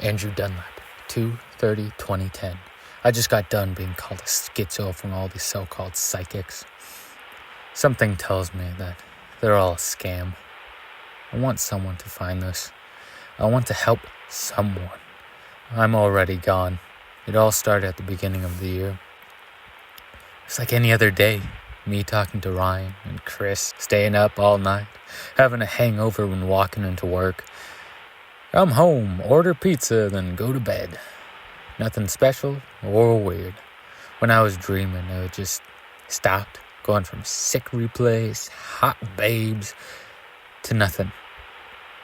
Andrew Dunlap, 2/30/2010. I just got done being called a schizo from all these so-called psychics. Something tells me that they're all a scam. I want someone to find this. I want to help someone. I'm already gone. It all started at the beginning of the year. It's like any other day. Me talking to Ryan and Chris, staying up all night, having a hangover when walking into work. Come home, order pizza, then go to bed. Nothing special or weird. When I was dreaming, it just stopped, going from sick replays, hot babes, to nothing.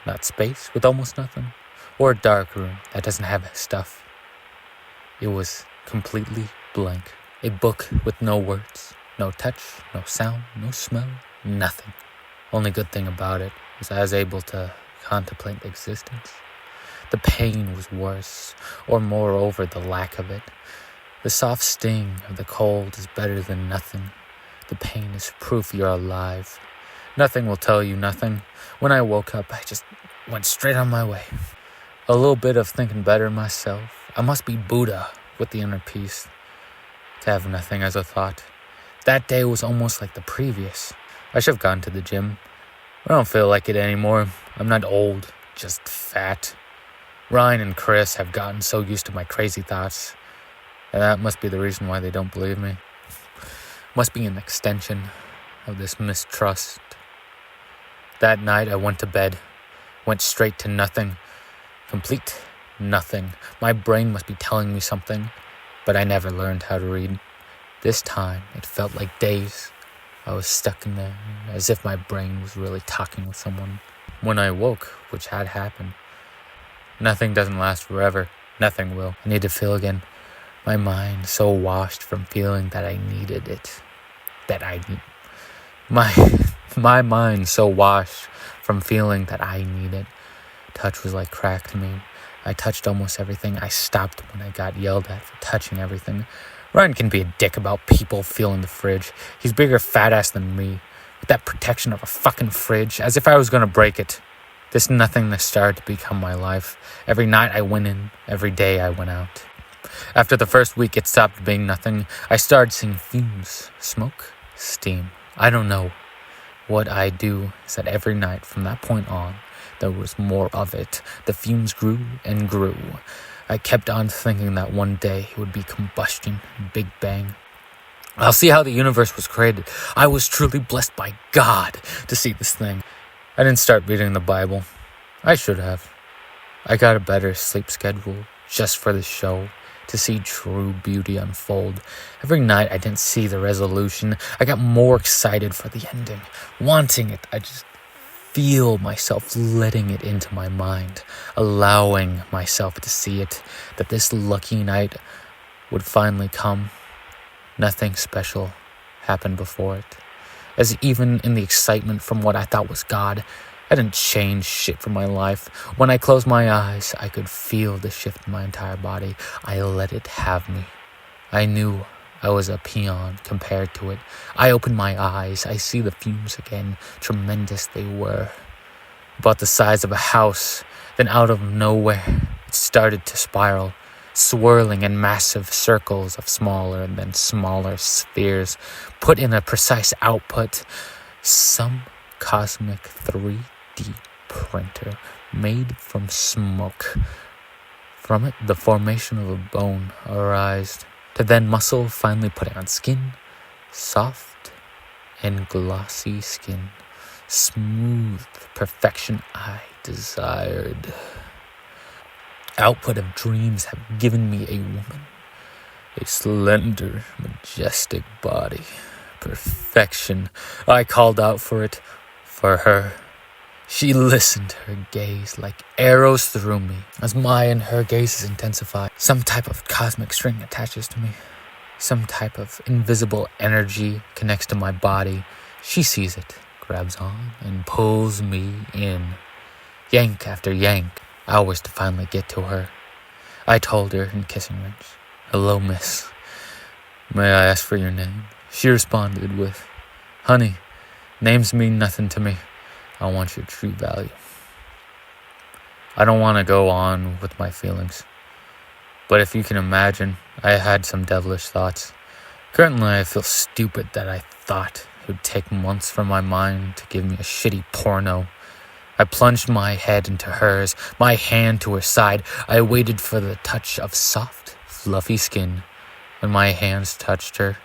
Not space with almost nothing, or a dark room that doesn't have stuff. It was completely blank. A book with no words, no touch, no sound, no smell, nothing. Only good thing about it was I was able to contemplate existence. The pain was worse, or moreover the lack of it. The soft sting of the cold is better than nothing. The pain is proof you're alive. Nothing will tell you nothing. When I woke up, I just went straight on my way. A little bit of thinking better of myself. I must be Buddha with the inner peace. To have nothing as a thought. That day was almost like the previous. I should have gone to the gym. I don't feel like it anymore. I'm not old, just fat. Ryan and Chris have gotten so used to my crazy thoughts. And that must be the reason why they don't believe me. Must be an extension of this mistrust. That night I went to bed. Went straight to nothing. Complete nothing. My brain must be telling me something. But I never learned how to read. This time it felt like days. I was stuck in there, as if my brain was really talking with someone. When I woke, which had happened, nothing doesn't last forever. Nothing will. I need to feel again. My mind so washed from feeling that I needed it. My mind so washed from feeling that I need it. Touch was like crack to me. I touched almost everything. I stopped when I got yelled at for touching everything. Ryan can be a dick about people feeling the fridge. He's bigger fat ass than me. With that protection of a fucking fridge, as if I was gonna break it. This nothingness started to become my life. Every night I went in, every day I went out. After the first week it stopped being nothing. I started seeing fumes, smoke, steam. I don't know. What I do is that every night from that point on, there was more of it. The fumes grew and grew. I kept on thinking that one day it would be combustion, Big Bang. I'll see how the universe was created. I was truly blessed by God to see this thing. I didn't start reading the Bible. I should have. I got a better sleep schedule just for the show, to see true beauty unfold. Every night I didn't see the resolution. I got more excited for the ending, wanting it. I just feel myself letting it into my mind, allowing myself to see it, that this lucky night would finally come. Nothing special happened before it. As even in the excitement from what I thought was God, I didn't change shit for my life. When I closed my eyes, I could feel the shift in my entire body. I let it have me. I knew I was a peon compared to it. I opened my eyes. I see the fumes again. Tremendous they were. About the size of a house. Then out of nowhere, it started to spiral, swirling in massive circles of smaller and then smaller spheres, put in a precise output. Some cosmic 3D printer made from smoke. From it, the formation of a bone arised. To then muscle finally putting on skin, soft and glossy skin, smooth perfection I desired. Output of dreams have given me a woman, a slender, majestic body, perfection. I called out for it, for her. She listened, her gaze like arrows through me. As my and her gazes intensify, some type of cosmic string attaches to me. Some type of invisible energy connects to my body. She sees it, grabs on, and pulls me in. Yank after yank, hours to finally get to her. I told her in kissing range, "Hello, miss. May I ask for your name?" She responded with, "Honey, names mean nothing to me. I want your true value." I don't want to go on with my feelings. But if you can imagine, I had some devilish thoughts. Currently, I feel stupid that I thought it would take months for my mind to give me a shitty porno. I plunged my head into hers, my hand to her side. I waited for the touch of soft, fluffy skin. When my hands touched her,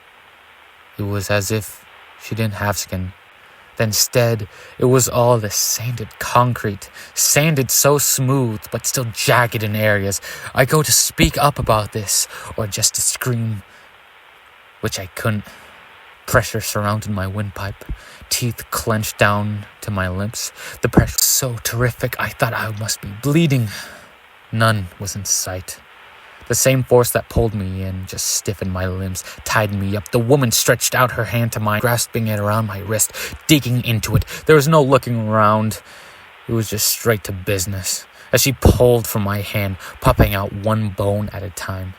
it was as if she didn't have skin. Instead, it was all the sanded concrete, sanded so smooth but still jagged in areas. I go to speak up about this, or just to scream, which I couldn't. Pressure surrounded my windpipe, teeth clenched down to my lips. The pressure was so terrific I thought I must be bleeding. None was in sight. The same force that pulled me in just stiffened my limbs, tied me up. The woman stretched out her hand to mine, grasping it around my wrist, digging into it. There was no looking around. It was just straight to business. As she pulled from my hand, popping out one bone at a time.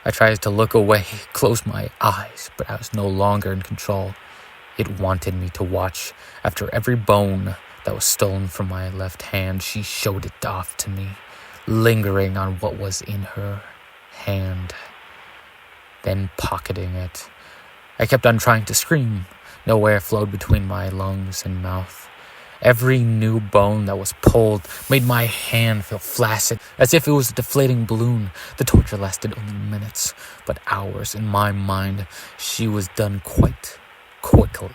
I tried to look away, close my eyes, but I was no longer in control. It wanted me to watch. After every bone that was stolen from my left hand, she showed it off to me, lingering on what was in her hand, then pocketing it. I kept on trying to scream. No air flowed between my lungs and mouth. Every new bone that was pulled made my hand feel flaccid, as if it was a deflating balloon. The torture lasted only minutes, but hours. In my mind, she was done quite quickly.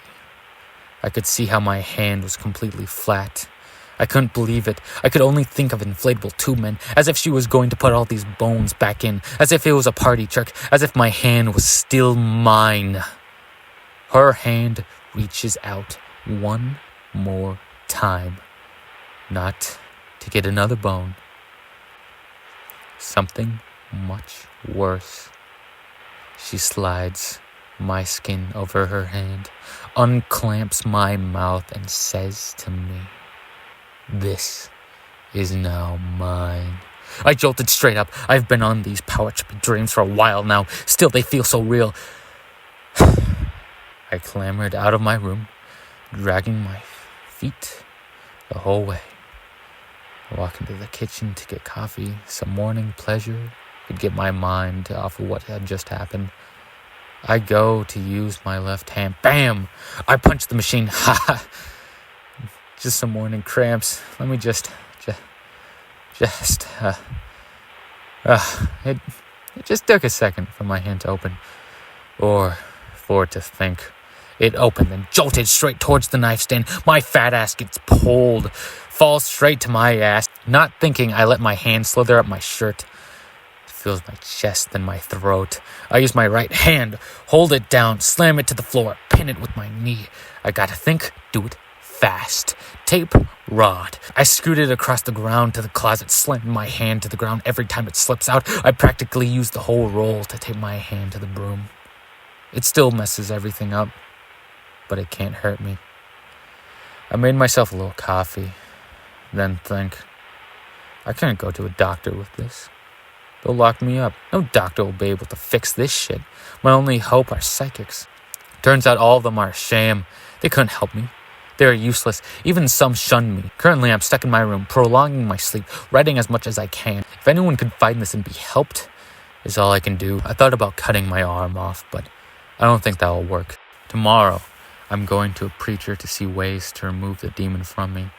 I could see how my hand was completely flat. I couldn't believe it. I could only think of inflatable tube men, as if she was going to put all these bones back in, as if it was a party trick, as if my hand was still mine. Her hand reaches out one more time, not to get another bone. Something much worse. She slides my skin over her hand, unclamps my mouth, and says to me, "This is now mine." I jolted straight up. I've been on these power trippy dreams for a while now. Still, they feel so real. I clambered out of my room, dragging my feet the whole way. I walked into the kitchen to get coffee. Some morning pleasure could get my mind off of what had just happened. I go to use my left hand. Bam! I punched the machine. Ha! Just some morning cramps. Let me it just took a second for my hand to open, or for it to think. It opened and jolted straight towards the knife stand. My fat ass gets pulled, falls straight to my ass. Not thinking, I let my hand slither up my shirt. It feels my chest, then my throat. I use my right hand, hold it down, slam it to the floor, pin it with my knee. I gotta think, do it fast. Tape, rod. I scooted across the ground to the closet, slamming my hand to the ground every time it slips out. I practically used the whole roll to tape my hand to the broom. It still messes everything up, but it can't hurt me. I made myself a little coffee, then think, I can't go to a doctor with this. They'll lock me up. No doctor will be able to fix this shit. My only hope are psychics. Turns out all of them are a sham. They couldn't help me. They are useless. Even some shun me. Currently, I'm stuck in my room, prolonging my sleep, writing as much as I can. If anyone could find this and be helped, is all I can do. I thought about cutting my arm off, but I don't think that will work. Tomorrow, I'm going to a preacher to see ways to remove the demon from me.